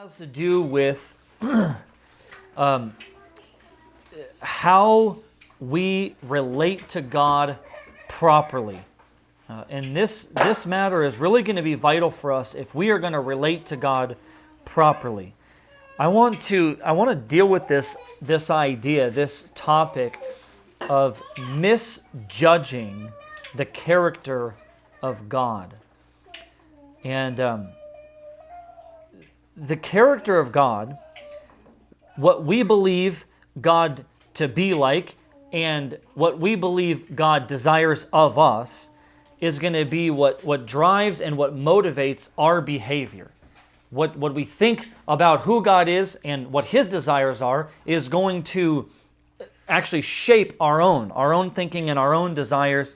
has to do with how we relate to God properly. And this matter is really going to be vital for us if we are going to relate to God properly. I want to deal with this idea, this topic of misjudging the character of God. And the character of God, what we believe God to be like, and what we believe God desires of us, is going to be what drives and what motivates our behavior. What we think about who God is and what His desires are is going to actually shape our own thinking and our own desires.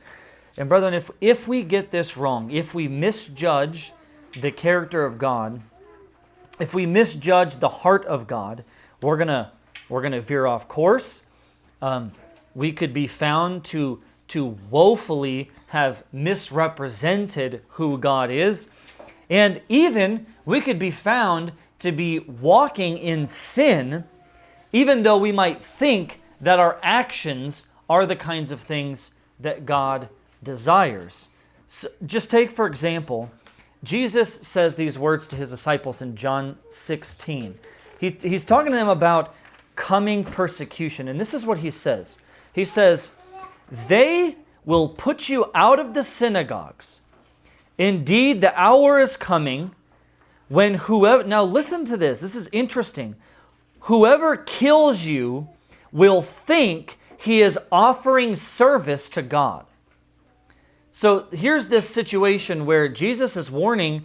And brethren, if we get this wrong, if we misjudge the character of God, if we misjudge the heart of God, we're gonna veer off course. We could be found to woefully have misrepresented who God is, and even we could be found to be walking in sin, even though we might think that our actions are the kinds of things that God desires. So just take, for example, Jesus says these words to His disciples in John 16. He's talking to them about coming persecution, and this is what He says. He says, "They will put you out of the synagogues. Indeed, the hour is coming when whoever..." Now listen to this. This is interesting. "Whoever kills you will think he is offering service to God." So here's this situation where Jesus is warning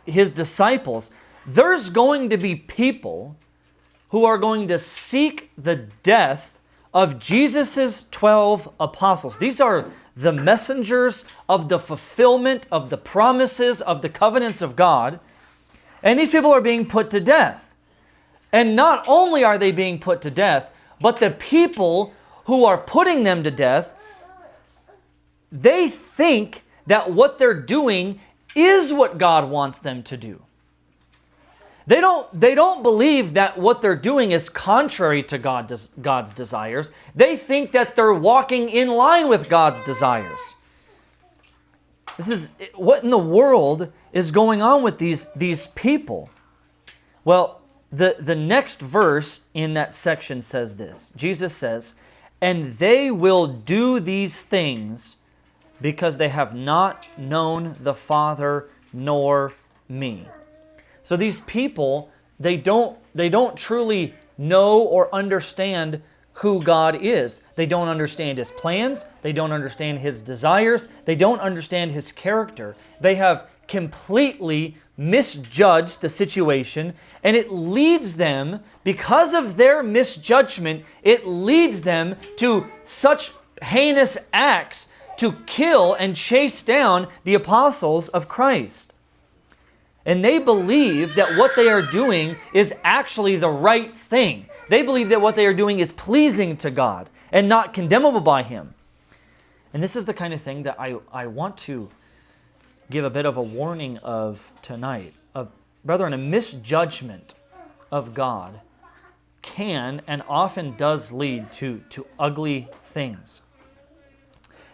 His disciples. There's going to be people who are going to seek the death of Jesus' 12 apostles. These are the messengers of the fulfillment of the promises of the covenants of God. And these people are being put to death. And not only are they being put to death, but the people who are putting them to death, they think that what they're doing is what God wants them to do. They don't believe that what they're doing is contrary to God's desires. They think that they're walking in line with God's desires. This is what in the world is going on with these people. Well, the next verse in that section says this. Jesus says, "And they will do these things because they have not known the Father nor me." So these people, they don't truly know or understand who God is. They don't understand His plans. They don't understand His desires. They don't understand His character. They have completely misjudged the situation, and it leads them, because of their misjudgment, it leads them to such heinous acts to kill and chase down the apostles of Christ. And they believe that what they are doing is actually the right thing. They believe that what they are doing is pleasing to God and not condemnable by Him. And this is the kind of thing that I want to give a bit of a warning of tonight. Brethren, a misjudgment of God can and often does lead to ugly things.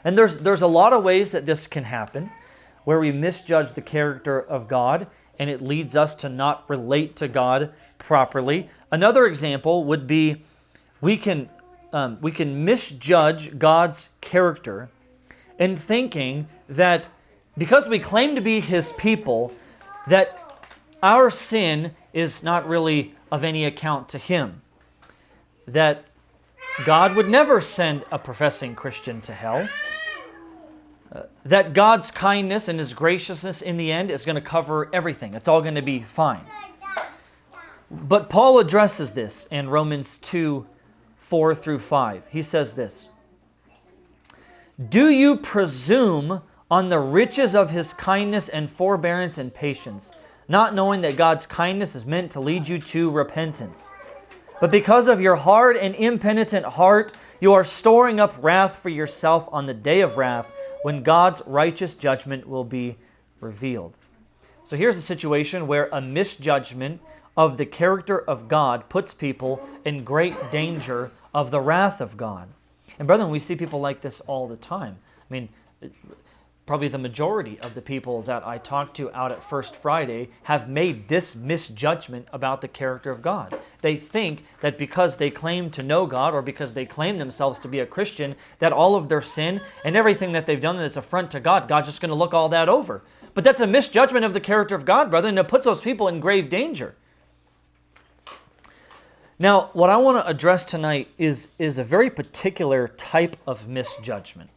And there's a lot of ways that this can happen, where we misjudge the character of God, and it leads us to not relate to God properly. Another example would be we can misjudge God's character in thinking that because we claim to be His people, that our sin is not really of any account to Him. That God would never send a professing Christian to hell. That God's kindness and His graciousness in the end is going to cover everything. It's all going to be fine. But Paul addresses this in Romans 2:4-5. He says this, "Do you presume on the riches of His kindness and forbearance and patience, not knowing that God's kindness is meant to lead you to repentance? But because of your hard and impenitent heart, you are storing up wrath for yourself on the day of wrath, when God's righteous judgment will be revealed." So here's a situation where a misjudgment of the character of God puts people in great danger of the wrath of God. And brethren, we see people like this all the time. I mean, probably the majority of the people that I talk to out at First Friday have made this misjudgment about the character of God. They think that because they claim to know God, or because they claim themselves to be a Christian, that all of their sin and everything that they've done that's affront to God, God's just going to look all that over. But that's a misjudgment of the character of God, brother, and it puts those people in grave danger. Now, what I want to address tonight is a very particular type of misjudgment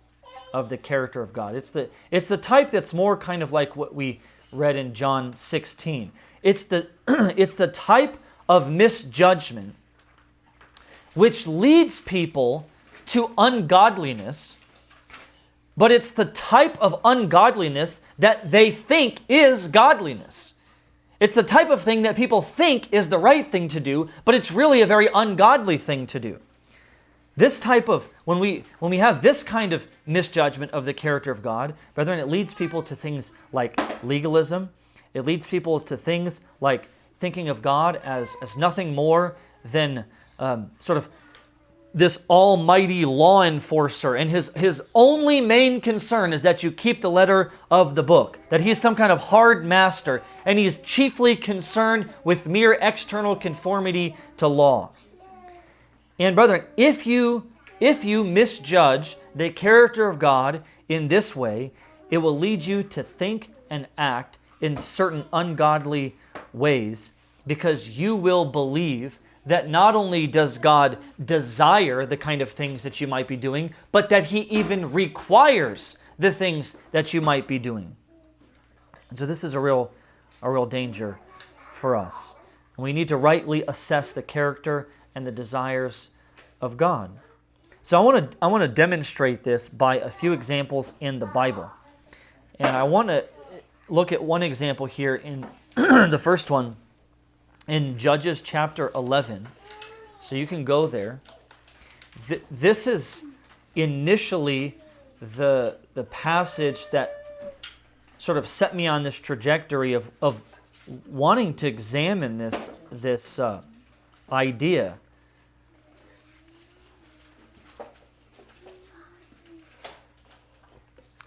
of the character of God. It's the type that's more kind of like what we read in John 16. It's the type of misjudgment which leads people to ungodliness, but it's the type of ungodliness that they think is godliness. It's the type of thing that people think is the right thing to do, but it's really a very ungodly thing to do. This type of, when we have this kind of misjudgment of the character of God, brethren, it leads people to things like legalism. It leads people to things like thinking of God as nothing more than sort of this almighty law enforcer, and his only main concern is that you keep the letter of the book, that he's some kind of hard master, and he's chiefly concerned with mere external conformity to law. And brethren, if you misjudge the character of God in this way, it will lead you to think and act in certain ungodly ways, because you will believe that not only does God desire the kind of things that you might be doing, but that He even requires the things that you might be doing. And so this is a real danger for us. And we need to rightly assess the character and the desires of God. So I want to demonstrate this by a few examples in the Bible. And I want to look at one example here in the first one in Judges chapter 11. So you can go there. This is initially the passage that sort of set me on this trajectory of wanting to examine this idea.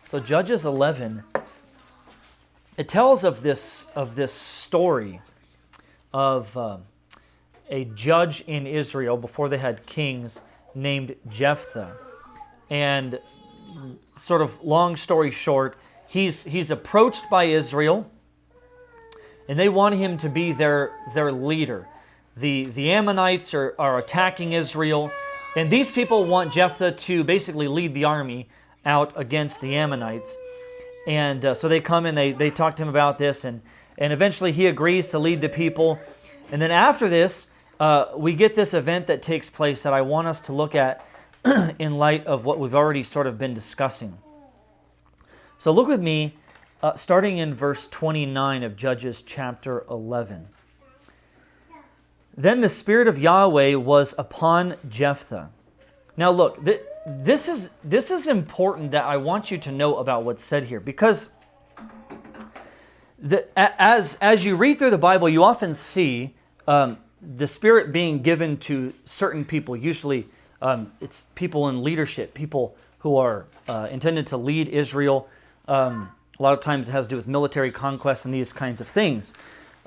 So Judges 11, it tells of this story of a judge in Israel before they had kings named Jephthah. And sort of long story short, he's approached by Israel, and they want him to be their leader. The Ammonites are attacking Israel, and these people want Jephthah to basically lead the army out against the Ammonites. And so they come and they talk to him about this, and eventually he agrees to lead the people. And then after this, we get this event that takes place that I want us to look at in light of what we've already sort of been discussing. So look with me, starting in verse 29 of Judges chapter 11. Then the Spirit of Yahweh was upon Jephthah. Now look, this is important that I want you to know about what's said here, because as you read through the Bible, you often see the Spirit being given to certain people. Usually it's people in leadership, people who are intended to lead Israel. A lot of times it has to do with military conquest and these kinds of things.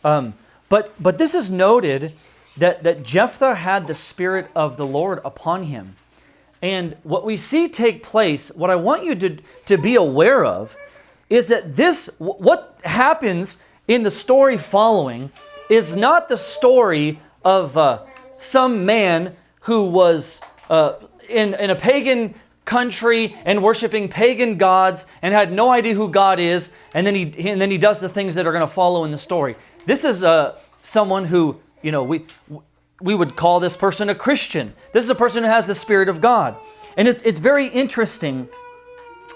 But this is noted that Jephthah had the Spirit of the Lord upon him. And what we see take place, what I want you to be aware of, is that what happens in the story following is not the story of some man who was in a pagan country and worshiping pagan gods and had no idea who God is, and then he does the things that are going to follow in the story. This is someone who, we would call this person a Christian. This is a person who has the Spirit of God. And it's very interesting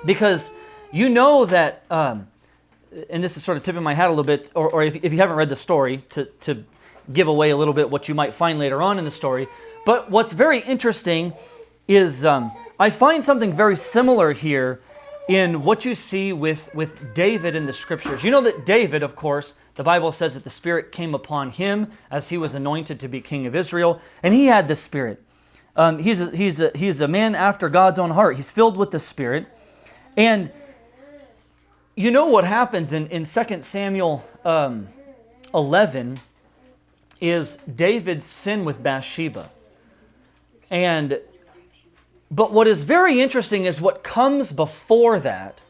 because you know that, and this is sort of tipping my hat a little bit, or if you haven't read the story, to give away a little bit what you might find later on in the story. But what's very interesting is I find something very similar here in what you see with David in the Scriptures. You know that David, of course, the Bible says that the Spirit came upon him as he was anointed to be king of Israel, and he had the Spirit. He's a man after God's own heart. He's filled with the Spirit. And you know what happens in 2 Samuel 11 is David's sin with Bathsheba. But what is very interesting is what comes before that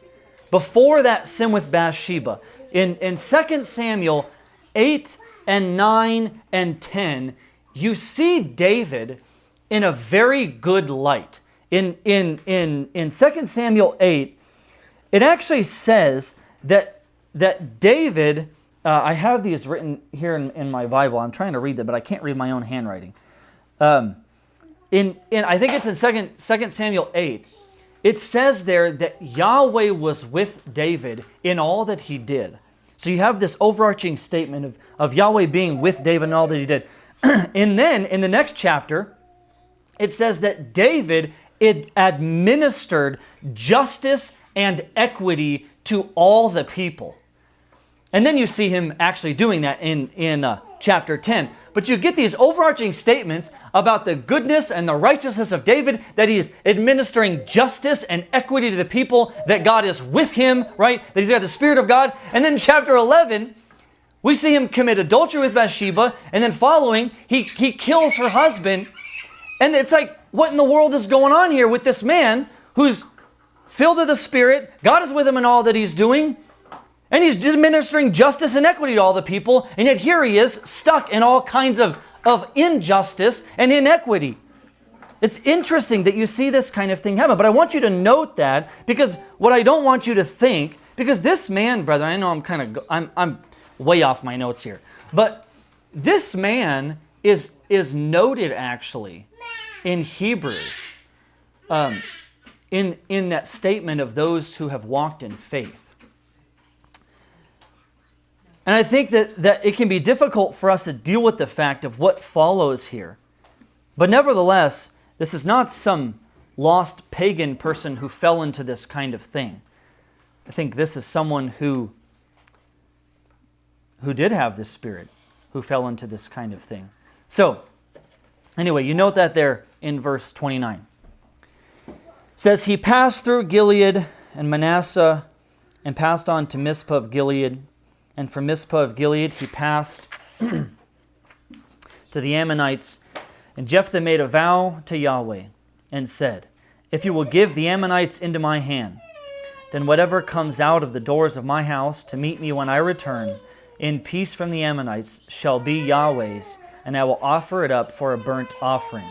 sin with Bathsheba. In 2 Samuel 8 and 9 and 10, you see David in a very good light. In 2 Samuel 8, it actually says that David, I have these written here in my Bible. I'm trying to read them, but I can't read my own handwriting. I think it's in 2 Samuel 8. It says there that Yahweh was with David in all that he did. So you have this overarching statement of Yahweh being with David in all that he did. And then in the next chapter, it says that David administered justice and equity to all the people. And then you see him actually doing that in chapter 10. But you get these overarching statements about the goodness and the righteousness of David, that he is administering justice and equity to the people, that God is with him, right? That he's got the Spirit of God. And then in chapter 11, we see him commit adultery with Bathsheba, and then following, he kills her husband. And it's like, what in the world is going on here with this man who's filled with the Spirit? God is with him in all that he's doing. And he's administering justice and equity to all the people. And yet here he is, stuck in all kinds of injustice and inequity. It's interesting that you see this kind of thing happen. But I want you to note that, because what I don't want you to think, because this man, brother, I know I'm way off my notes here. But this man is noted actually in Hebrews, in that statement of those who have walked in faith. And I think that it can be difficult for us to deal with the fact of what follows here. But nevertheless, this is not some lost pagan person who fell into this kind of thing. I think this is someone who did have this Spirit, who fell into this kind of thing. So, anyway, you note that there in verse 29. It says, he passed through Gilead and Manasseh and passed on to Mizpah of Gilead. And from Mizpah of Gilead he passed to the Ammonites. And Jephthah made a vow to Yahweh and said, if you will give the Ammonites into my hand, then whatever comes out of the doors of my house to meet me when I return in peace from the Ammonites shall be Yahweh's, and I will offer it up for a burnt offering.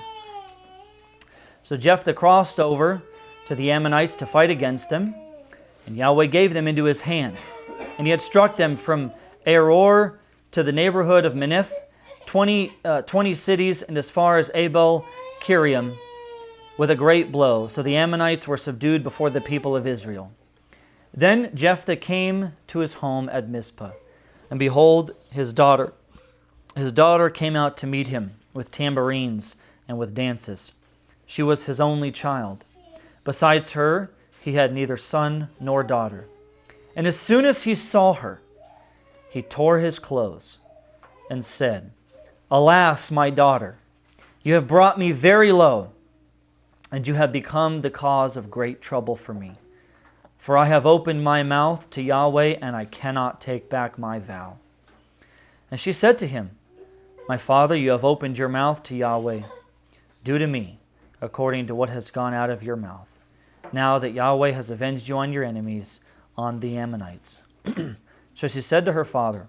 So Jephthah crossed over to the Ammonites to fight against them, and Yahweh gave them into his hand. And he had struck them from Aror to the neighborhood of Minnith, 20 cities, and as far as Abel Kiriam, with a great blow. So the Ammonites were subdued before the people of Israel. Then Jephthah came to his home at Mizpah, and behold, his daughter came out to meet him with tambourines and with dances. She was his only child. Besides her, he had neither son nor daughter. And as soon as he saw her, he tore his clothes and said, alas, my daughter, you have brought me very low, and you have become the cause of great trouble for me. For I have opened my mouth to Yahweh, and I cannot take back my vow. And she said to him, my father, you have opened your mouth to Yahweh. Do to me according to what has gone out of your mouth, now that Yahweh has avenged you on your enemies, on the Ammonites. So she said to her father,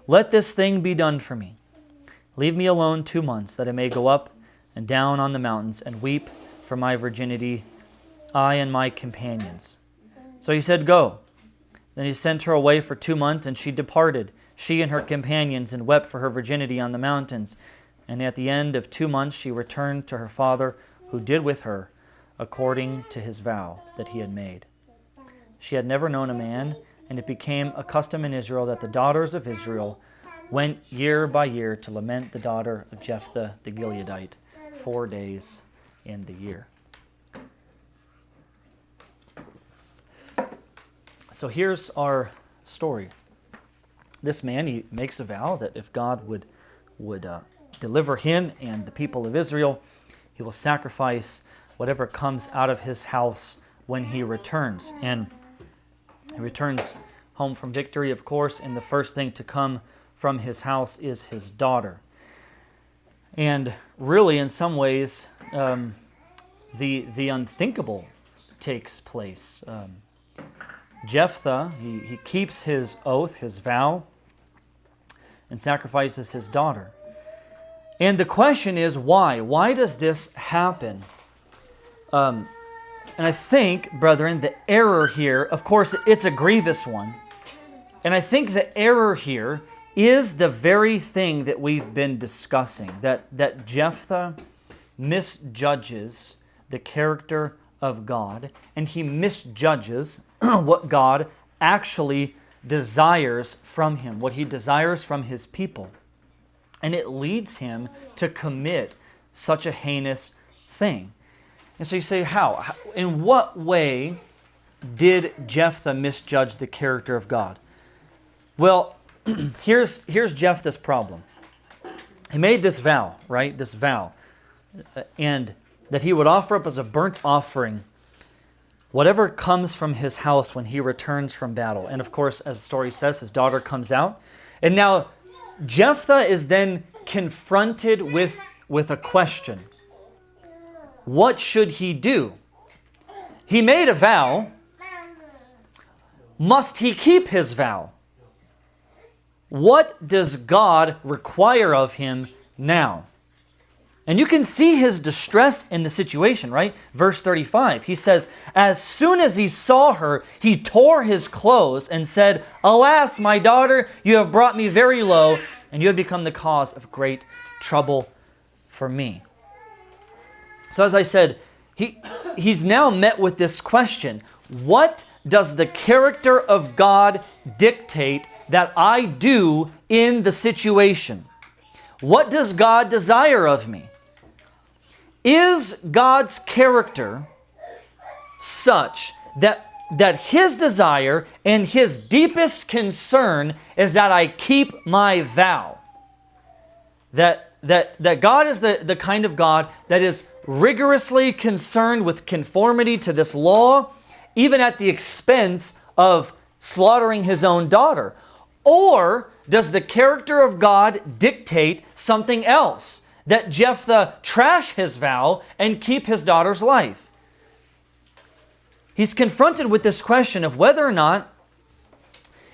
let this thing be done for me. Leave me alone 2 months, that I may go up and down on the mountains and weep for my virginity, I and my companions. So he said, go. Then he sent her away for 2 months, and she departed, she and her companions, and wept for her virginity on the mountains. And at the end of 2 months she returned to her father, who did with her according to his vow that he had made. She had never known a man, and it became a custom in Israel that the daughters of Israel went year by year to lament the daughter of Jephthah the Gileadite 4 days in the year. So here's our story. This man, he makes a vow that if God would deliver him and the people of Israel, he will sacrifice whatever comes out of his house when he returns. And he returns home from victory, of course, and the first thing to come from his house is his daughter. And really, in some ways, the unthinkable takes place. Jephthah, he keeps his oath, his vow, and sacrifices his daughter. And the question is, why? Why does this happen? And I think, brethren, the error here, of course, it's a grievous one. And I think the error here is the very thing that we've been discussing, that Jephthah misjudges the character of God, and he misjudges what God actually desires from him, what he desires from his people. And it leads him to commit such a heinous thing. And so you say, how? In what way did Jephthah misjudge the character of God? Well, here's Jephthah's problem. He made this vow, right? This vow. And that he would offer up as a burnt offering whatever comes from his house when he returns from battle. And of course, as the story says, his daughter comes out. And now Jephthah is then confronted with a question. What should he do? He made a vow. Must he keep his vow? What does God require of him now? And you can see his distress in the situation, right? Verse 35, he says, as soon as he saw her, he tore his clothes and said, alas, my daughter, you have brought me very low, and you have become the cause of great trouble for me. So as I said, he's now met with this question. What does the character of God dictate that I do in the situation? What does God desire of me? Is God's character such that his desire and his deepest concern is that I keep my vow? That God is the kind of God that is rigorously concerned with conformity to this law, even at the expense of slaughtering his own daughter? Or does the character of God dictate something else? That Jephthah trash his vow and keep his daughter's life? He's confronted with this question of whether or not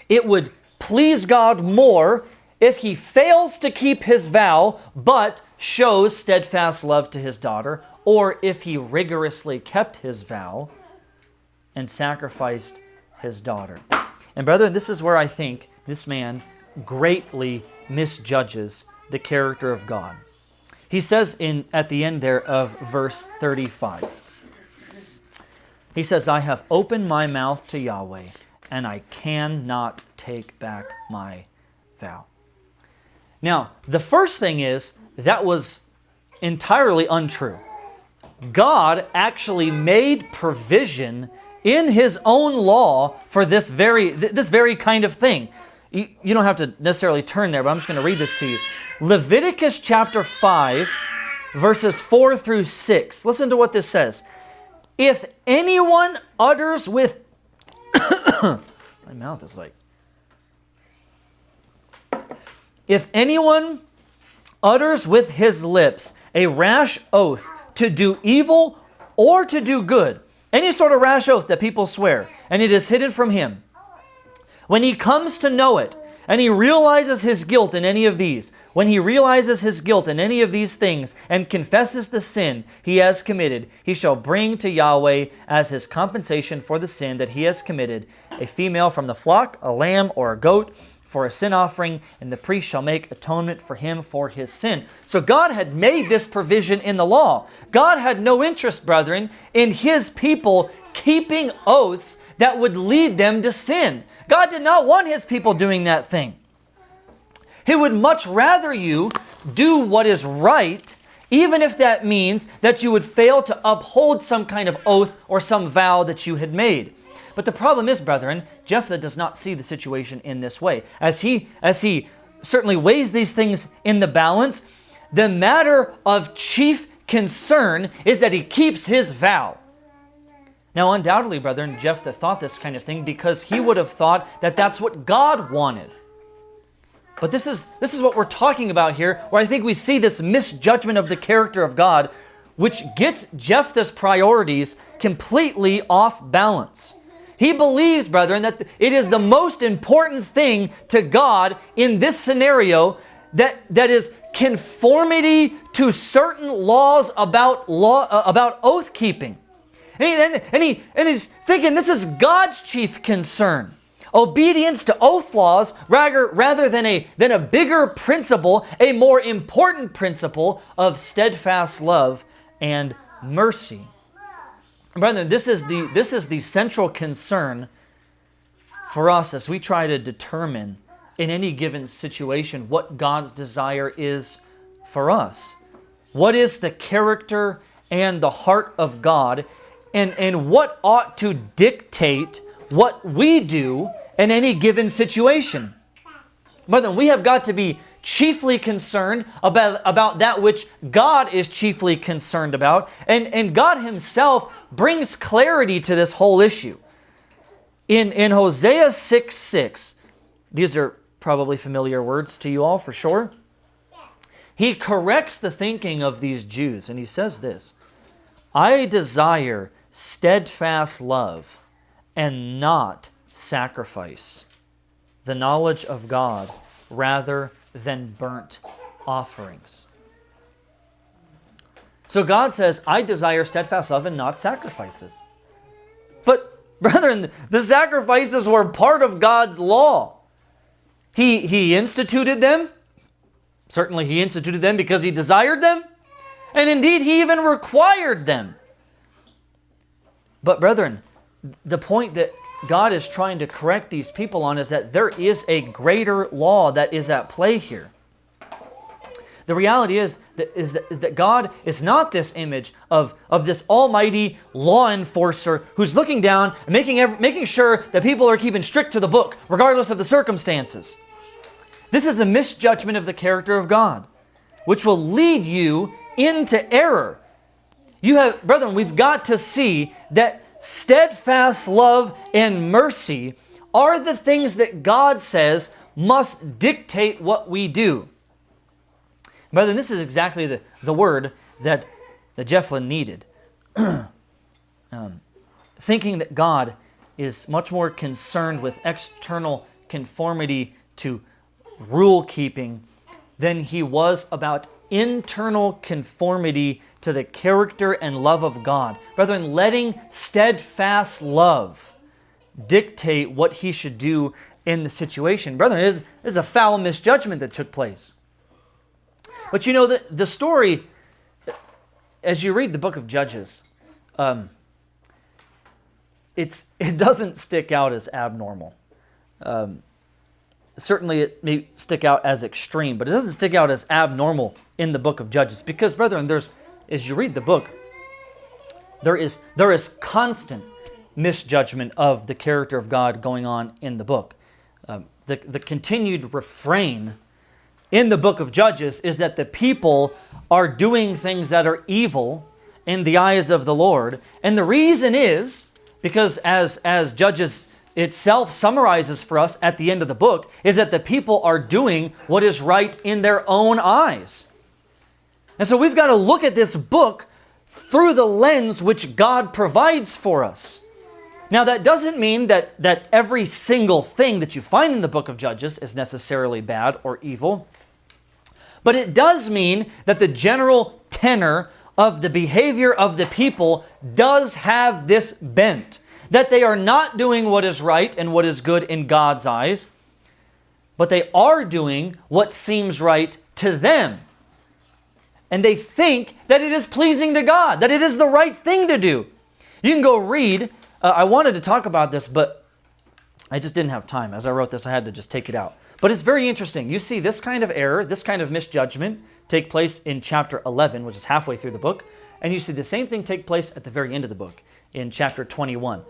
it would please God more if he fails to keep his vow but shows steadfast love to his daughter, or if he rigorously kept his vow and sacrificed his daughter. And brethren, this is where I think this man greatly misjudges the character of God. He says at the end there of verse 35, he says, I have opened my mouth to Yahweh, and I cannot take back my vow. Now, the first thing is, that was entirely untrue. God actually made provision in his own law for this very kind of thing. You don't have to necessarily turn there, but I'm just going to read this to you. Leviticus chapter 5, verses 4 through 6. Listen to what this says. If anyone utters with... My mouth is like... If anyone utters with his lips a rash oath to do evil or to do good, any sort of rash oath that people swear, and it is hidden from him, when he comes to know it, and he realizes his guilt in any of these, when he realizes his guilt in any of these things and confesses the sin he has committed, he shall bring to Yahweh as his compensation for the sin that he has committed a female from the flock, a lamb or a goat for a sin offering, and the priest shall make atonement for him for his sin. So God had made this provision in the law. God had no interest, brethren, in his people keeping oaths that would lead them to sin. God did not want his people doing that thing. He would much rather you do what is right, even if that means that you would fail to uphold some kind of oath or some vow that you had made. But the problem is, brethren, Jephthah does not see the situation in this way. As he certainly weighs these things in the balance, the matter of chief concern is that he keeps his vow. Now, undoubtedly, brethren, Jephthah thought this kind of thing because he would have thought that that's what God wanted. But this is what we're talking about here, where I think we see this misjudgment of the character of God, which gets Jephthah's priorities completely off balance. He believes, brethren, that it is the most important thing to God in this scenario that is conformity to certain laws about oath keeping. And he's thinking this is God's chief concern. Obedience to oath laws rather than a bigger principle, a more important principle of steadfast love and mercy. Brethren, this is the central concern for us as we try to determine in any given situation what God's desire is for us. What is the character and the heart of God, and what ought to dictate what we do in any given situation. Brethren, we have got to be chiefly concerned about that which God is chiefly concerned about, and God himself brings clarity to this whole issue. In Hosea 6:6, these are probably familiar words to you all for sure. He corrects the thinking of these Jews, and he says this: I desire steadfast love and not sacrifice, the knowledge of God rather than burnt offerings. So God says, I desire steadfast love and not sacrifices. But brethren, the sacrifices were part of God's law. He instituted them. Certainly he instituted them because he desired them. And indeed, he even required them. But brethren, the point that God is trying to correct these people on is that there is a greater law that is at play here. The reality is that God is not this image of this almighty law enforcer who's looking down and making sure that people are keeping strict to the book, regardless of the circumstances. This is a misjudgment of the character of God, which will lead you into error. Brethren, we've got to see that steadfast love and mercy are the things that God says must dictate what we do. Brethren, this is exactly the word that Jephthah needed. Thinking that God is much more concerned with external conformity to rule keeping than he was about internal conformity to the character and love of God. Brethren, letting steadfast love dictate what he should do in the situation. Brethren, it is a foul misjudgment that took place. But you know, the story, as you read the book of Judges, it doesn't stick out as abnormal. Certainly it may stick out as extreme, but it doesn't stick out as abnormal in the book of Judges. Because, brethren, as you read the book, there is constant misjudgment of the character of God going on in the book. The continued refrain in the book of Judges is that the people are doing things that are evil in the eyes of the Lord. And the reason is because as Judges itself summarizes for us at the end of the book, is that the people are doing what is right in their own eyes. And so we've got to look at this book through the lens which God provides for us. Now, that doesn't mean that every single thing that you find in the book of Judges is necessarily bad or evil. But it does mean that the general tenor of the behavior of the people does have this bent, that they are not doing what is right and what is good in God's eyes, but they are doing what seems right to them. And they think that it is pleasing to God, that it is the right thing to do. You can go read. I wanted to talk about this, but I just didn't have time. As I wrote this, I had to just take it out. But it's very interesting. You see this kind of error, this kind of misjudgment take place in chapter 11, which is halfway through the book. And you see the same thing take place at the very end of the book in chapter 21,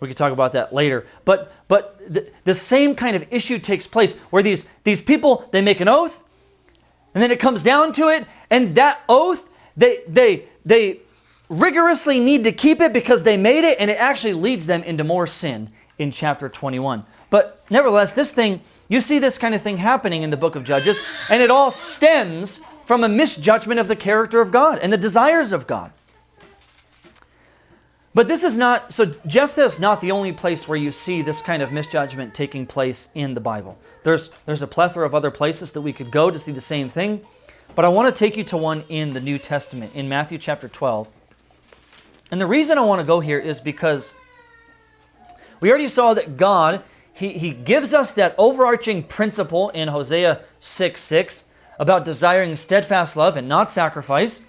We could talk about that later. But the same kind of issue takes place where these people, they make an oath, and then it comes down to it, and that oath, they rigorously need to keep it because they made it, and it actually leads them into more sin in chapter 21. But nevertheless, you see this kind of thing happening in the book of Judges, and it all stems from a misjudgment of the character of God and the desires of God. But Jephthah is not the only place where you see this kind of misjudgment taking place in the Bible. There's a plethora of other places that we could go to see the same thing, but I want to take you to one in the New Testament, in Matthew chapter 12. And the reason I want to go here is because we already saw that God, He gives us that overarching principle in Hosea 6:6 about desiring steadfast love and not sacrifice,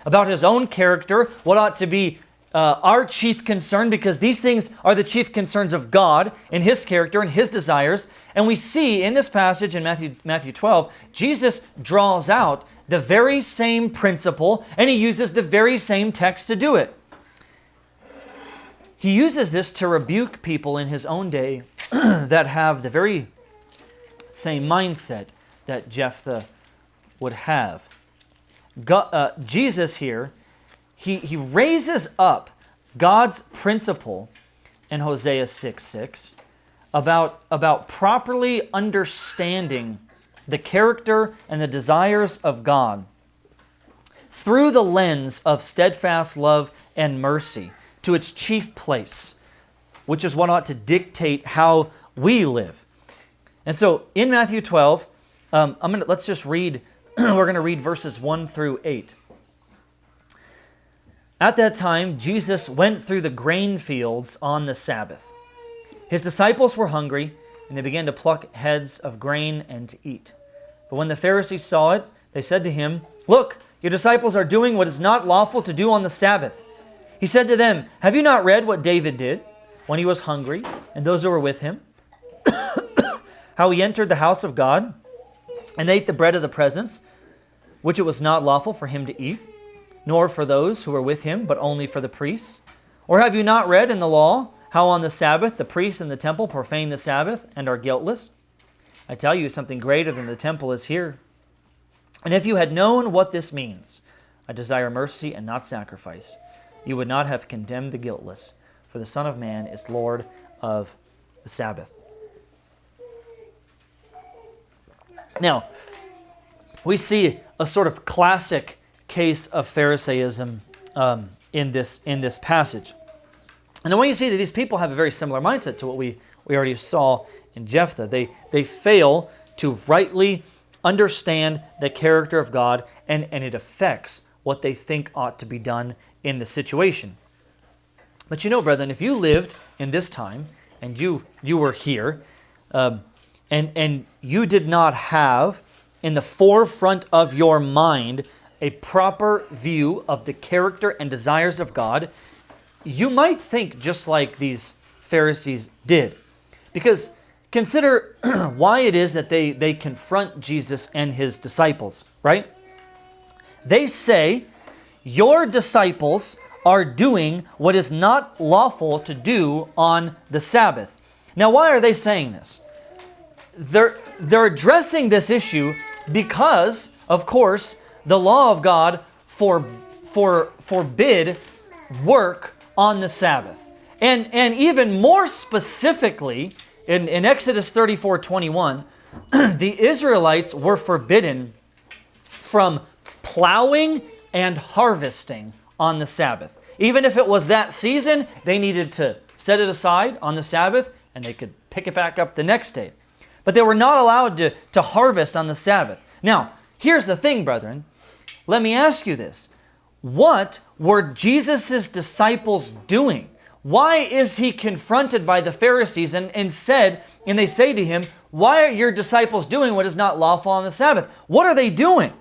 about His own character, what ought to be our chief concern, because these things are the chief concerns of God in His character and His desires. And we see in this passage in Matthew 12, Jesus draws out the very same principle, and He uses the very same text to do it. He uses this to rebuke people in His own day that have the very same mindset that Jephthah would have. Jesus here, he raises up God's principle in Hosea 6:6 about properly understanding the character and the desires of God through the lens of steadfast love and mercy to its chief place, which is what ought to dictate how we live. And so in Matthew 12, let's just read, we're going to read verses 1 through 8. At that time, Jesus went through the grain fields on the Sabbath. His disciples were hungry, and they began to pluck heads of grain and to eat. But when the Pharisees saw it, they said to him, "Look, your disciples are doing what is not lawful to do on the Sabbath." He said to them, "Have you not read what David did when he was hungry, and those who were with him? How he entered the house of God and ate the bread of the presence, which it was not lawful for him to eat, nor for those who were with him, but only for the priests? Or have you not read in the law how on the Sabbath the priests in the temple profane the Sabbath and are guiltless? I tell you, something greater than the temple is here. And if you had known what this means, I desire mercy and not sacrifice, you would not have condemned the guiltless, for the Son of Man is Lord of the Sabbath." Now, we see a sort of classic case of Pharisaism in this passage. And I want you to see that these people have a very similar mindset to what we already saw in Jephthah. They fail to rightly understand the character of God, and it affects what they think ought to be done in the situation. But you know, brethren, if you lived in this time, and you were here, and you did not have in the forefront of your mind a proper view of the character and desires of God, you might think just like these Pharisees did. Because consider why it is that they confront Jesus and His disciples, right? They say, "Your disciples are doing what is not lawful to do on the Sabbath." Now, why are they saying this? They're addressing this issue because, of course, the law of God forbid work on the Sabbath. And even more specifically, in Exodus 34:21, the Israelites were forbidden from plowing and harvesting on the Sabbath. Even if it was that season, they needed to set it aside on the Sabbath, and they could pick it back up the next day. But they were not allowed to harvest on the Sabbath. Now, here's the thing, brethren. Let me ask you this. What were Jesus' disciples doing? Why is He confronted by the Pharisees and they say to Him, "Why are your disciples doing what is not lawful on the Sabbath?" What are they doing?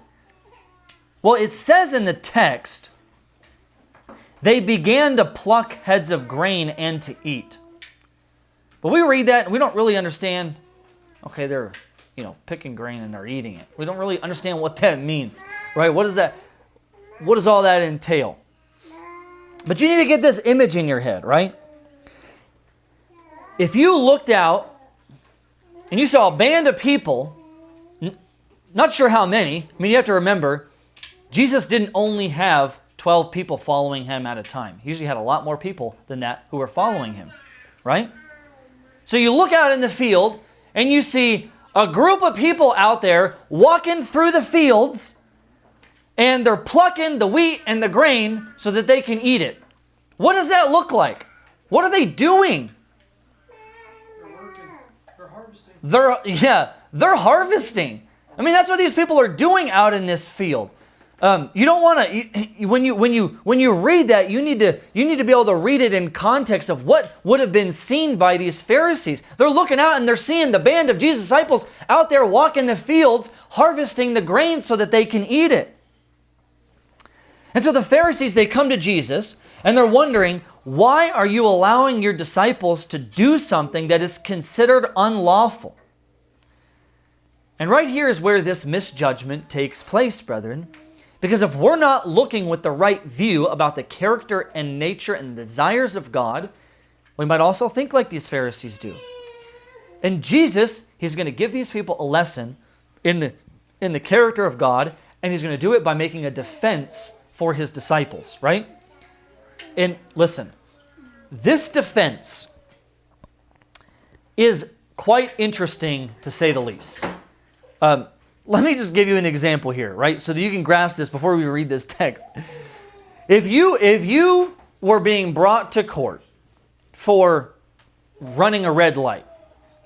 Well, it says in the text, they began to pluck heads of grain and to eat. But we read that and we don't really understand, okay, they're picking grain and they're eating it. We don't really understand what that means, right? What does all that entail? But you need to get this image in your head, right? if you looked out and you saw a band of people, not sure how many, I mean, you have to remember, Jesus didn't only have 12 people following him at a time. He usually had a lot more people than that who were following him, right? So you look out in the field and you see a group of people out there walking through the fields, and they're plucking the wheat and the grain so that they can eat it. What does that look like? What are they doing? They're working. They're harvesting. They're harvesting. I mean, that's what these people are doing out in this field. You don't want to. When you read that, you need to be able to read it in context of what would have been seen by these Pharisees. They're looking out and they're seeing the band of Jesus' disciples out there walking the fields, harvesting the grain so that they can eat it. And so the Pharisees, they come to Jesus and they're wondering, why are you allowing your disciples to do something that is considered unlawful? And right here is where this misjudgment takes place, brethren. Because if we're not looking with the right view about the character and nature and desires of God, we might also think like these Pharisees do. And Jesus, he's going to give these people a lesson in the character of God, and he's going to do it by making a defense for his disciples, right? And listen, this defense is quite interesting to say the least. Let me just give you an example here, right? So that you can grasp this before we read this text. If you were being brought to court for running a red light,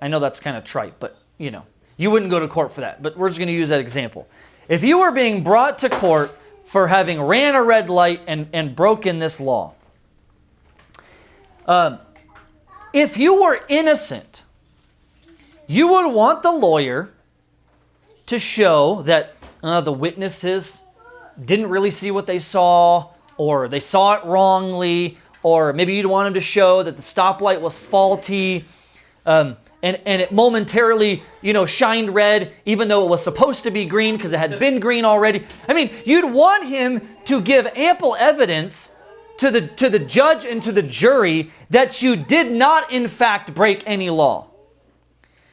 I know that's kind of trite, but you wouldn't go to court for that, but we're just going to use that example. If you were being brought to court for having ran a red light and broken this law, if you were innocent, you would want the lawyer to show that the witnesses didn't really see what they saw, or they saw it wrongly, or maybe you'd want them to show that the stoplight was faulty, and it momentarily, shined red, even though it was supposed to be green because it had been green already. I mean, you'd want him to give ample evidence to the judge and to the jury that you did not, in fact, break any law.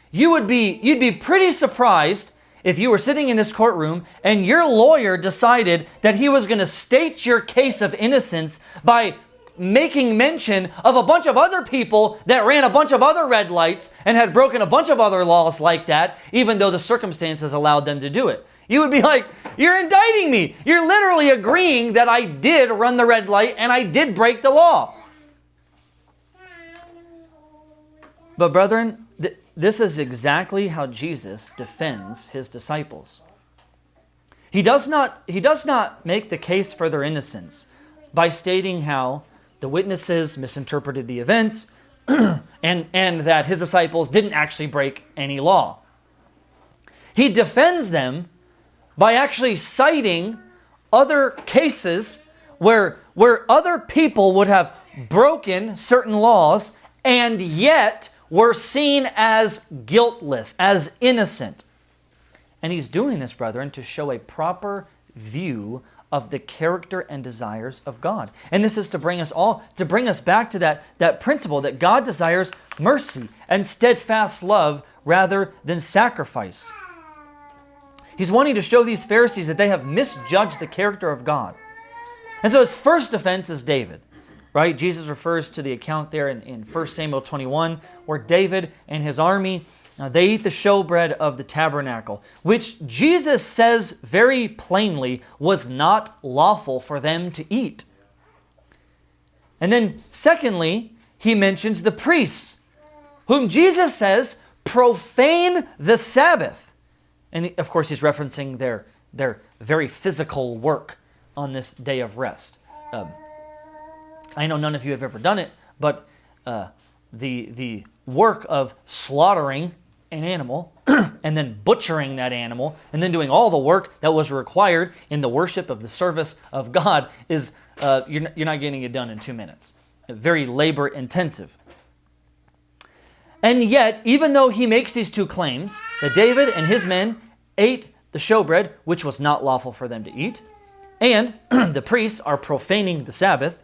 You'd be pretty surprised if you were sitting in this courtroom and your lawyer decided that he was going to state your case of innocence by making mention of a bunch of other people that ran a bunch of other red lights and had broken a bunch of other laws like that, even though the circumstances allowed them to do it. You would be like, you're indicting me. You're literally agreeing that I did run the red light and I did break the law. But brethren, this is exactly how Jesus defends his disciples. He does not make the case for their innocence by stating how the witnesses misinterpreted the events and that his disciples didn't actually break any law. He defends them by actually citing other cases where other people would have broken certain laws and yet were seen as guiltless, as innocent. And he's doing this, brethren, to show a proper view of the character and desires of God. And this is to bring us back to that principle that God desires mercy and steadfast love rather than sacrifice. He's wanting to show these Pharisees that they have misjudged the character of God. And so his first defense is David. Right? Jesus refers to the account there in 1 Samuel 21, where David and his army, they eat the showbread of the tabernacle, which Jesus says very plainly was not lawful for them to eat. And then secondly, he mentions the priests, whom Jesus says profane the Sabbath. And of course, he's referencing their very physical work on this day of rest. I know none of you have ever done it, but the work of slaughtering an animal and then butchering that animal and then doing all the work that was required in the worship of the service of God is you're not getting it done in 2 minutes. Very labor intensive. And yet, even though he makes these two claims, that David and his men ate the showbread, which was not lawful for them to eat, and the priests are profaning the Sabbath,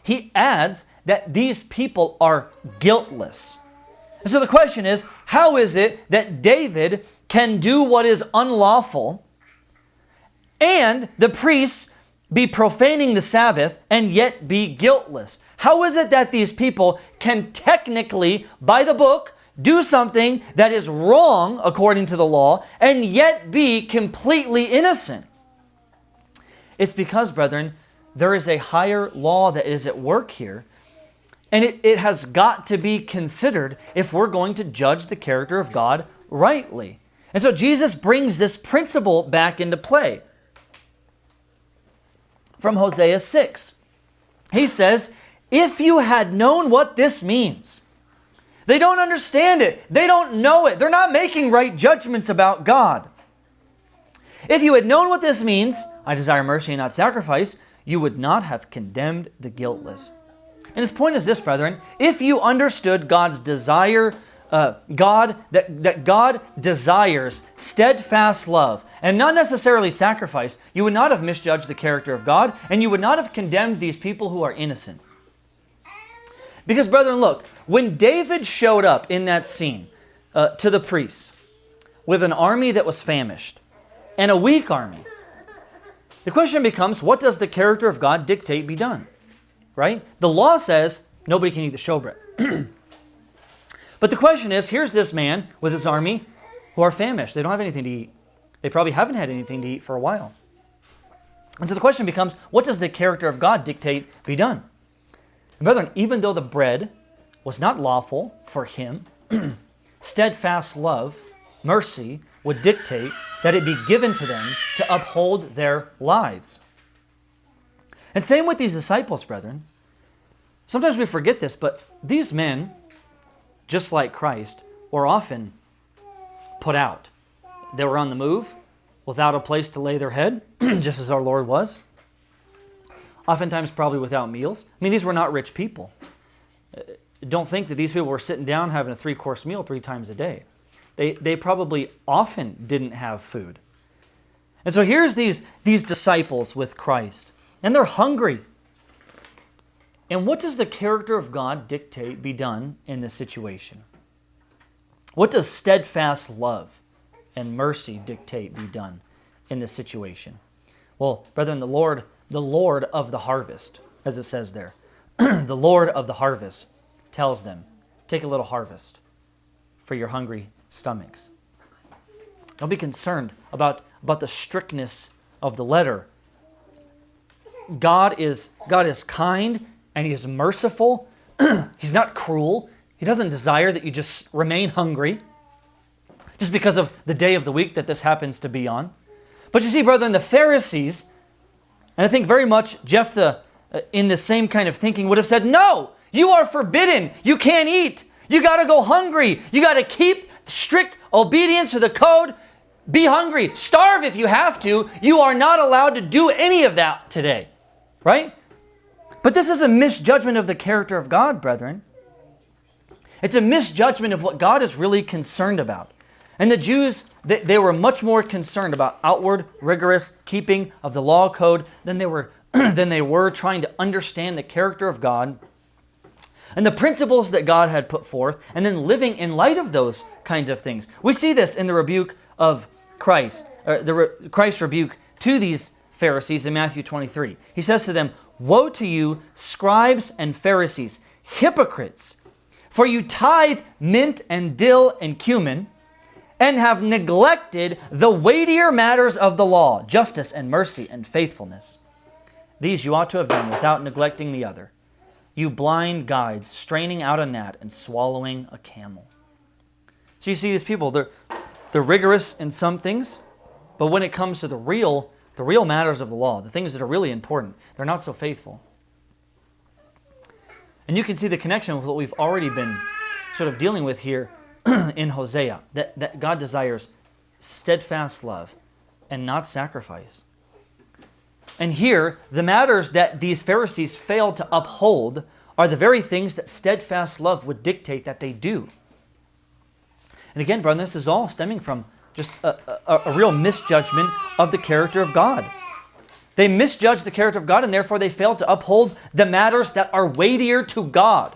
he adds that these people are guiltless. And so the question is, how is it that David can do what is unlawful and the priests be profaning the Sabbath and yet be guiltless? How is it that these people can technically, by the book, do something that is wrong according to the law and yet be completely innocent? It's because, brethren, there is a higher law that is at work here, and it has got to be considered if we're going to judge the character of God rightly. And so Jesus brings this principle back into play. From Hosea 6, he says, if you had known what this means. They don't understand it. They don't know it. They're not making right judgments about God. If you had known what this means, I desire mercy and not sacrifice, you would not have condemned the guiltless. And his point is this, brethren. If you understood God's desire, that God desires steadfast love and not necessarily sacrifice, you would not have misjudged the character of God, and you would not have condemned these people who are innocent. Because, brethren, look, when David showed up in that scene to the priests with an army that was famished and a weak army, the question becomes, what does the character of God dictate be done? Right? The law says nobody can eat the showbread. But the question is, here's this man with his army who are famished. They don't have anything to eat. They probably haven't had anything to eat for a while. And so the question becomes, what does the character of God dictate be done? And brethren, even though the bread was not lawful for him, steadfast love, mercy, would dictate that it be given to them to uphold their lives. And same with these disciples, brethren. Sometimes we forget this, but these men, just like Christ, were often put out. They were on the move, without a place to lay their head, just as our Lord was. Oftentimes probably without meals. I mean, these were not rich people. Don't think that these people were sitting down having a 3-course meal 3 times a day. They probably often didn't have food. And so here's these disciples with Christ, and they're hungry. And what does the character of God dictate be done in this situation? What does steadfast love and mercy dictate be done in this situation? Well, brethren, the Lord of the harvest, as it says there, the Lord of the harvest tells them, take a little harvest for your hungry stomachs. Don't be concerned about the strictness of the letter. God is kind and He is merciful. He's not cruel. He doesn't desire that you just remain hungry just because of the day of the week that this happens to be on. But you see, brethren, the Pharisees, and I think very much Jephthah in the same kind of thinking would have said, no, you are forbidden. You can't eat. You got to go hungry. You got to keep strict obedience to the code. Be hungry. Starve if you have to. You are not allowed to do any of that today. Right? But this is a misjudgment of the character of God, brethren. It's a misjudgment of what God is really concerned about. And the Jews, they were much more concerned about outward, rigorous keeping of the law code than they were trying to understand the character of God and the principles that God had put forth, and then living in light of those kinds of things. We see this in the rebuke of Christ, Christ's rebuke to these Pharisees in Matthew 23. He says to them, woe to you, scribes and Pharisees, hypocrites! For you tithe mint and dill and cumin, and have neglected the weightier matters of the law, justice and mercy and faithfulness. These you ought to have done without neglecting the other. You blind guides, straining out a gnat and swallowing a camel. So you see these people, they're rigorous in some things, but when it comes to the real matters of the law, the things that are really important, they're not so faithful. And you can see the connection with what we've already been sort of dealing with here in Hosea, that God desires steadfast love and not sacrifice. And here, the matters that these Pharisees failed to uphold are the very things that steadfast love would dictate that they do. And again, brother, this is all stemming from just a real misjudgment of the character of God. They misjudge the character of God, and therefore they fail to uphold the matters that are weightier to God.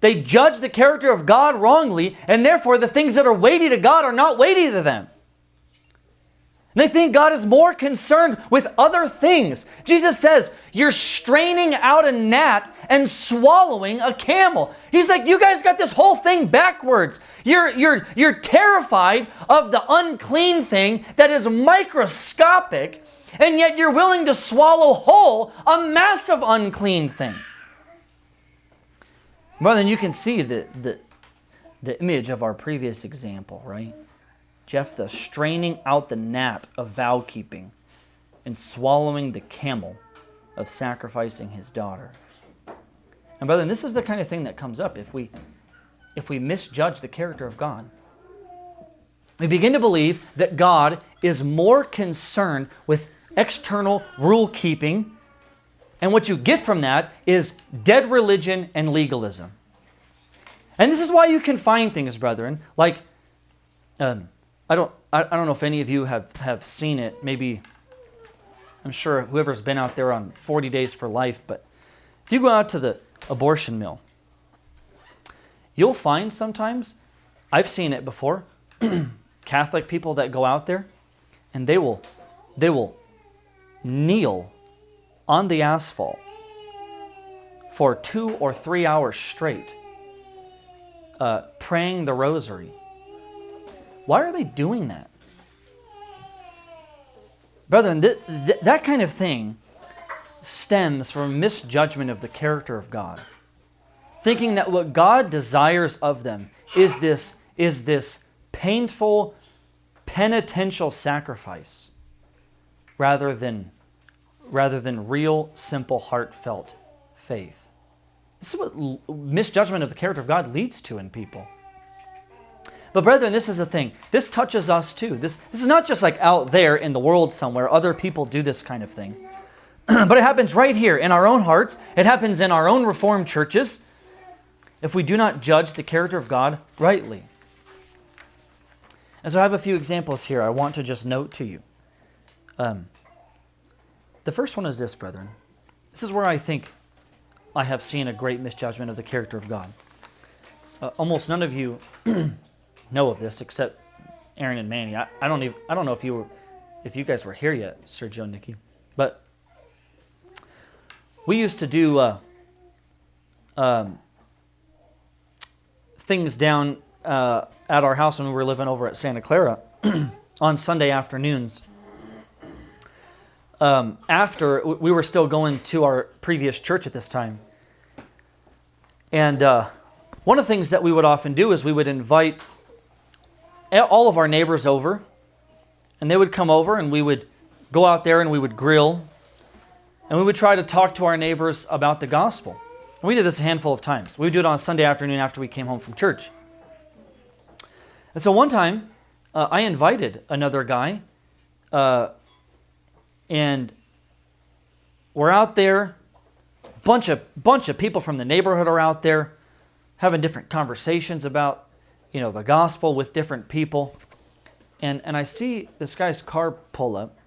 They judge the character of God wrongly, and therefore the things that are weighty to God are not weighty to them. They think God is more concerned with other things. Jesus says, you're straining out a gnat and swallowing a camel. He's like, you guys got this whole thing backwards. You're terrified of the unclean thing that is microscopic, and yet you're willing to swallow whole a massive unclean thing. Brother, you can see the image of our previous example, right? Jephthah straining out the gnat of vow keeping and swallowing the camel of sacrificing his daughter. And brethren, this is the kind of thing that comes up if we misjudge the character of God. We begin to believe that God is more concerned with external rule keeping, and what you get from that is dead religion and legalism. And this is why you can find things, brethren, like I don't know if any of you have seen it. Maybe, I'm sure whoever's been out there on 40 Days for Life, but if you go out to the abortion mill, you'll find sometimes, I've seen it before, Catholic people that go out there, and they will kneel on the asphalt for 2 or 3 hours straight, praying the rosary. Why are they doing that? Brethren, that kind of thing stems from misjudgment of the character of God. Thinking that what God desires of them is this painful, penitential sacrifice rather than real, simple, heartfelt faith. This is what misjudgment of the character of God leads to in people. But brethren, this is the thing. This touches us too. This is not just like out there in the world somewhere. Other people do this kind of thing. But it happens right here in our own hearts. It happens in our own Reformed churches if we do not judge the character of God rightly. And so I have a few examples here I want to just note to you. The first one is this, brethren. This is where I think I have seen a great misjudgment of the character of God. Almost none of you know of this except Aaron and Manny. I don't know if you guys were here yet, Sergio and Nikki, but we used to do things down at our house when we were living over at Santa Clara on Sunday afternoons. After we were still going to our previous church at this time, and one of the things that we would often do is we would invite all of our neighbors over, and they would come over, and we would go out there and we would grill, and we would try to talk to our neighbors about the gospel. And we did this a handful of times. We would do it on a Sunday afternoon after we came home from church. And so one time, I invited another guy, and we're out there. Bunch of people from the neighborhood are out there having different conversations about, the gospel with different people. And I see this guy's car pull up,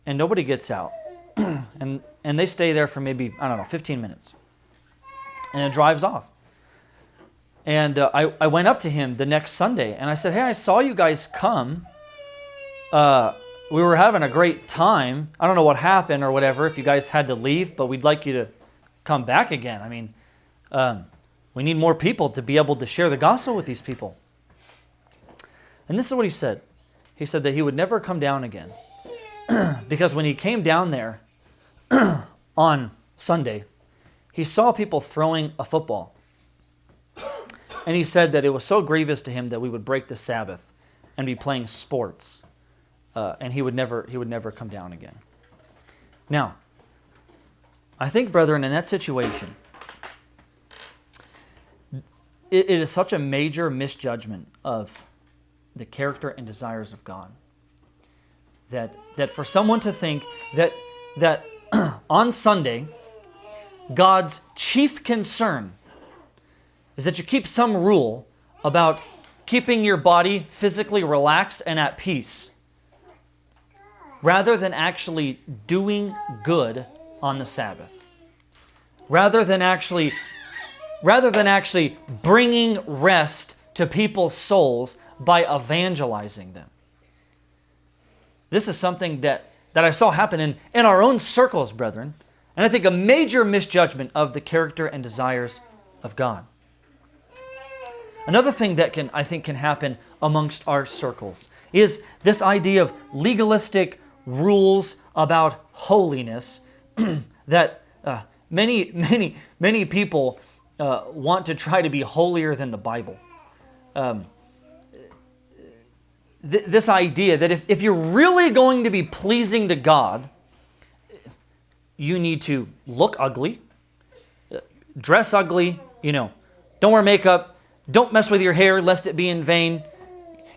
and nobody gets out. and they stay there for maybe, 15 minutes. And it drives off. And I went up to him the next Sunday, and I said, hey, I saw you guys come. We were having a great time. I don't know what happened or whatever, if you guys had to leave, but we'd like you to come back again. I mean, we need more people to be able to share the gospel with these people. And this is what he said. He said that he would never come down again. Because when he came down there on Sunday, he saw people throwing a football. And he said that it was so grievous to him that we would break the Sabbath and be playing sports. And he would never come down again. Now, I think, brethren, in that situation, it is such a major misjudgment of the character and desires of God that for someone to think that on Sunday, God's chief concern is that you keep some rule about keeping your body physically relaxed and at peace. rather than actually doing good on the Sabbath. Rather than actually bringing rest to people's souls by evangelizing them. This is something that I saw happen in our own circles, brethren. And I think a major misjudgment of the character and desires of God. Another thing that can happen amongst our circles is this idea of legalistic rules about holiness that many people want to try to be holier than the Bible. This idea that if you're really going to be pleasing to God, you need to look ugly, dress ugly, don't wear makeup, don't mess with your hair lest it be in vain.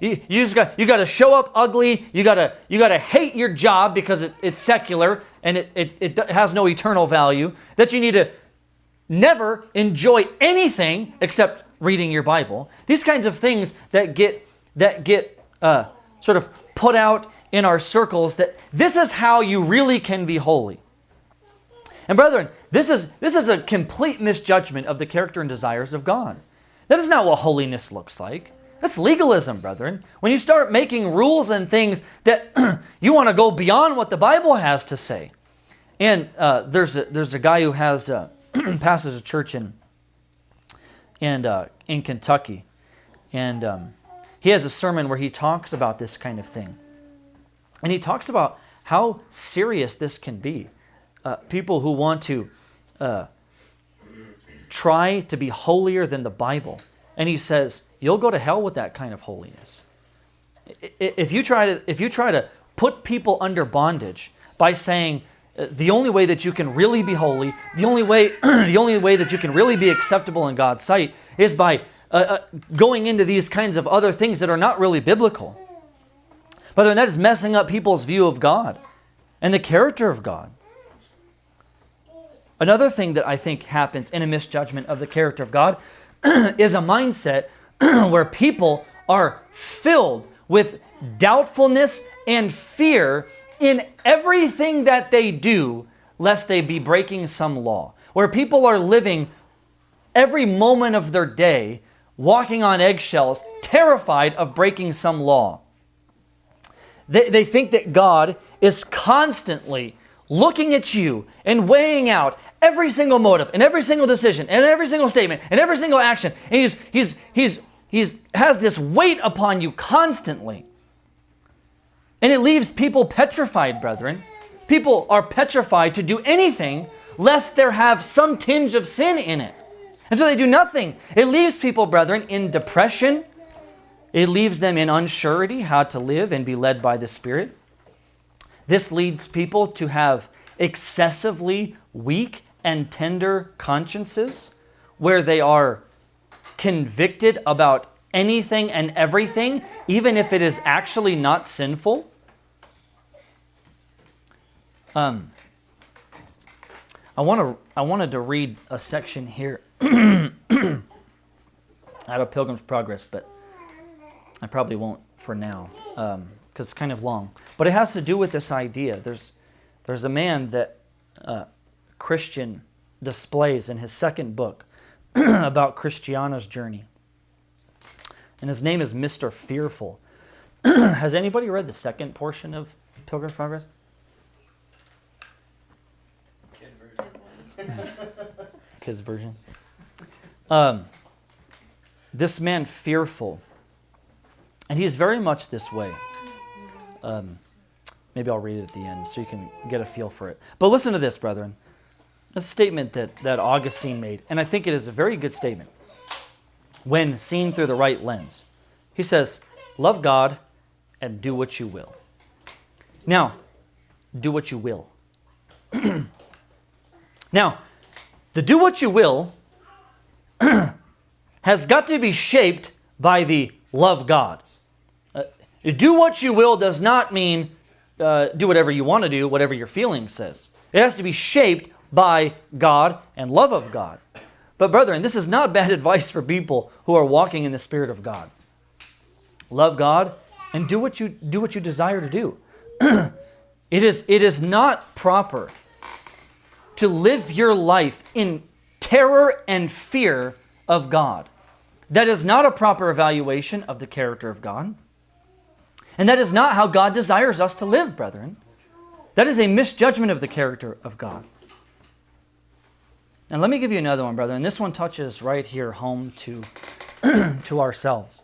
You got to show up ugly. You got to hate your job because it's secular and it has no eternal value. That you need to never enjoy anything except reading your Bible. These kinds of things that get sort of put out in our circles. That this is how you really can be holy. And brethren, this is a complete misjudgment of the character and desires of God. That is not what holiness looks like. That's legalism, brethren. When you start making rules and things that you want to go beyond what the Bible has to say. And there's a guy who has pastors a church in Kentucky, and he has a sermon where he talks about this kind of thing, and he talks about how serious this can be. People who want to try to be holier than the Bible. And he says, you'll go to hell with that kind of holiness. If you try to put people under bondage by saying the only way that you can really be holy, the only way that you can really be acceptable in God's sight is by going into these kinds of other things that are not really biblical. But that is messing up people's view of God and the character of God. Another thing that I think happens in a misjudgment of the character of God is a mindset where people are filled with doubtfulness and fear in everything that they do, lest they be breaking some law. Where people are living every moment of their day, walking on eggshells, terrified of breaking some law. They think that God is constantly looking at you and weighing out every single motive and every single decision and every single statement and every single action. And he has this weight upon you constantly. And it leaves people petrified, brethren. People are petrified to do anything lest there have some tinge of sin in it. And so they do nothing. It leaves people, brethren, in depression. It leaves them in unsurety how to live and be led by the Spirit. This leads people to have excessively weak and tender consciences where they are convicted about anything and everything, even if it is actually not sinful. I wanted to read a section here out of Pilgrim's Progress, but I probably won't for now because it's kind of long. But it has to do with this idea. There's a man that Christian displays in his second book about Christiana's journey. And his name is Mr. Fearful. Has anybody read the second portion of Pilgrim's Progress? Kid's version. This man, Fearful, and he's very much this way. Maybe I'll read it at the end so you can get a feel for it. But listen to this, brethren. This statement that Augustine made, and I think it is a very good statement when seen through the right lens. He says, love God and do what you will. Now, do what you will. Now, the do what you will has got to be shaped by the love God. Do what you will does not mean do whatever you want to do, whatever your feeling says. It has to be shaped by God and love of God. But brethren, this is not bad advice for people who are walking in the Spirit of God. Love God and do what you desire to do. It is not proper to live your life in terror and fear of God. That is not a proper evaluation of the character of God. And that is not how God desires us to live, brethren. That is a misjudgment of the character of God. And let me give you another one, brethren. This one touches right here home to, to ourselves.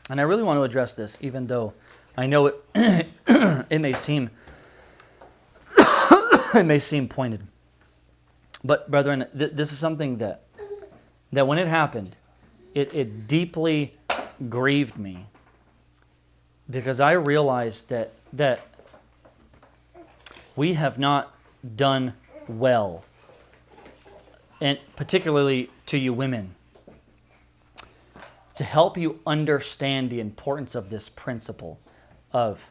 And I really want to address this, even though I know it, it may seem it may seem pointed. But brethren, this is something that when it happened, it deeply grieved me, because I realized that we have not done well, and particularly to you women, to help you understand the importance of this principle of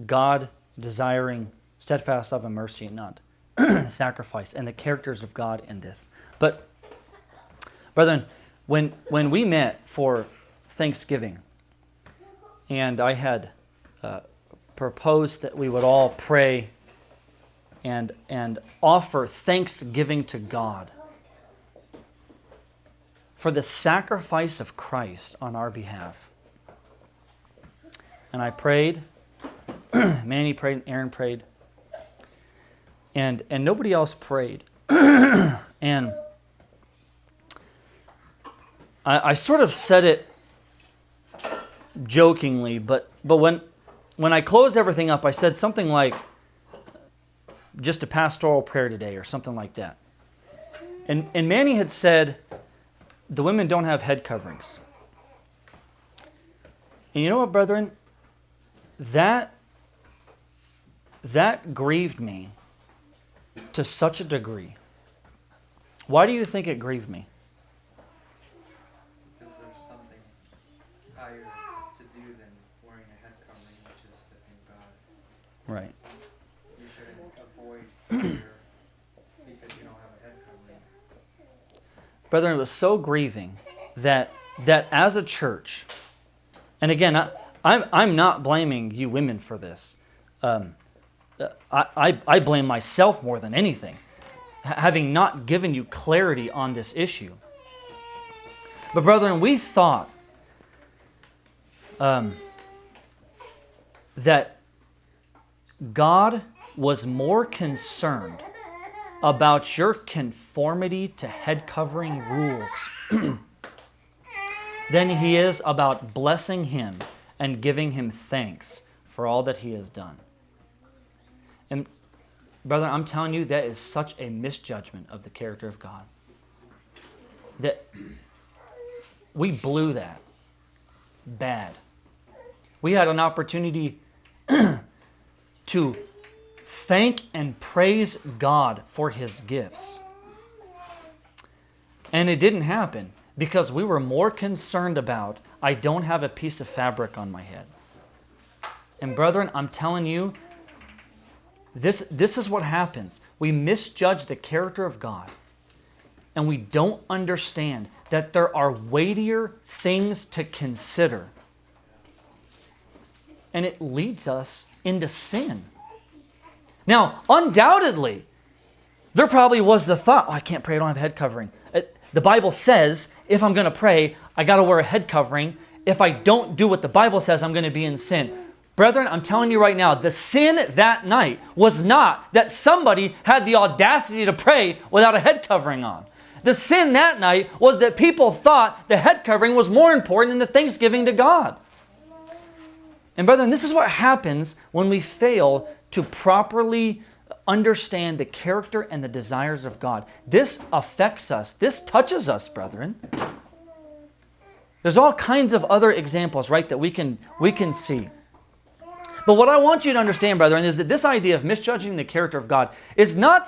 God desiring steadfast love and mercy and not sacrifice, and the characters of God in this. But, brethren, when we met for Thanksgiving, and I had proposed that we would all pray and offer thanksgiving to God for the sacrifice of Christ on our behalf. And I prayed, Manny prayed, and Aaron prayed, and nobody else prayed. And I sort of said it jokingly, but when I closed everything up, I said something like, just a pastoral prayer today, or something like that. And Manny had said, the women don't have head coverings. And you know what, brethren? That grieved me to such a degree. Why do you think it grieved me? Because there's something higher to do than wearing a head covering, which is to thank God. Right. You shouldn't avoid prayer because you don't have a head covering. Brethren, it was so grieving that as a church, and again, I'm not blaming you women for this. I blame myself more than anything, having not given you clarity on this issue. But brethren, we thought that God was more concerned about your conformity to head covering rules than He is about blessing Him and giving Him thanks for all that He has done. And brother, I'm telling you, that is such a misjudgment of the character of God, that we blew that bad. We had an opportunity to thank and praise God for His gifts. And it didn't happen because we were more concerned about, I don't have a piece of fabric on my head. And brethren, I'm telling you, this is what happens. We misjudge the character of God, and we don't understand that there are weightier things to consider. And it leads us into sin. Now, undoubtedly, there probably was the thought, I can't pray, I don't have a head covering. The Bible says, if I'm going to pray, I got to wear a head covering. If I don't do what the Bible says, I'm going to be in sin. Brethren, I'm telling you right now, the sin that night was not that somebody had the audacity to pray without a head covering on. The sin that night was that people thought the head covering was more important than the thanksgiving to God. And brethren, this is what happens when we fail to properly understand the character and the desires of God. This affects us. This touches us, brethren. There's all kinds of other examples, right, that we can see. But what I want you to understand, brethren, is that this idea of misjudging the character of God is not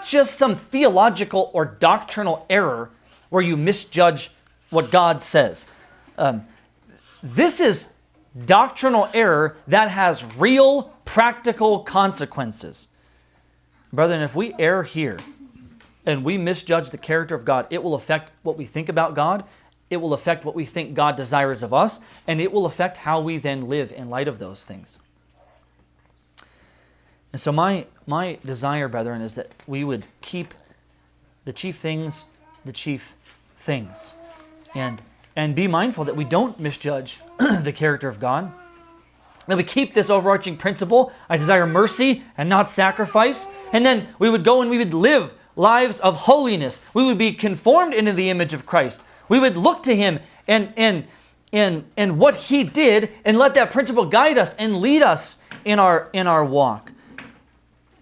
just some theological or doctrinal error where you misjudge what God says. This is doctrinal error that has real practical consequences. Brethren, if we err here and we misjudge the character of God, it will affect what we think about God, it will affect what we think God desires of us, and it will affect how we then live in light of those things. And so my desire, brethren, is that we would keep the chief things the chief things. And be mindful that we don't misjudge the character of God. That we keep this overarching principle, I desire mercy and not sacrifice. And then we would go and we would live lives of holiness. We would be conformed into the image of Christ. We would look to Him and what He did, and let that principle guide us and lead us in our walk.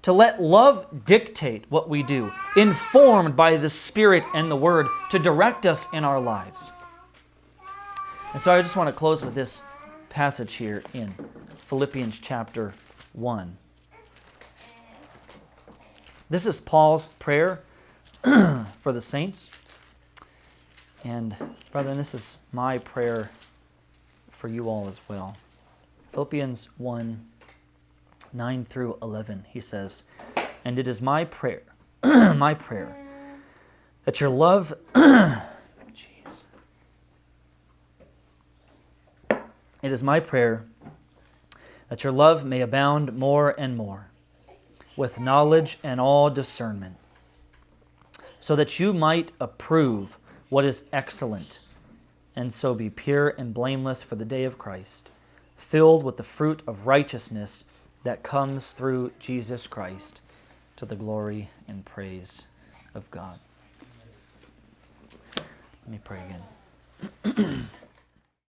To let love dictate what we do, informed by the Spirit and the Word to direct us in our lives. And so I just want to close with this passage here in Philippians chapter 1. This is Paul's prayer for the saints. And brethren, this is my prayer for you all as well. Philippians 1, 9 through 11, he says, "And it is my prayer, my prayer, that your love, it is my prayer that your love may abound more and more, with knowledge and all discernment, so that you might approve what is excellent, and so be pure and blameless for the day of Christ, filled with the fruit of righteousness that comes through Jesus Christ, to the glory and praise of God." Let me pray again.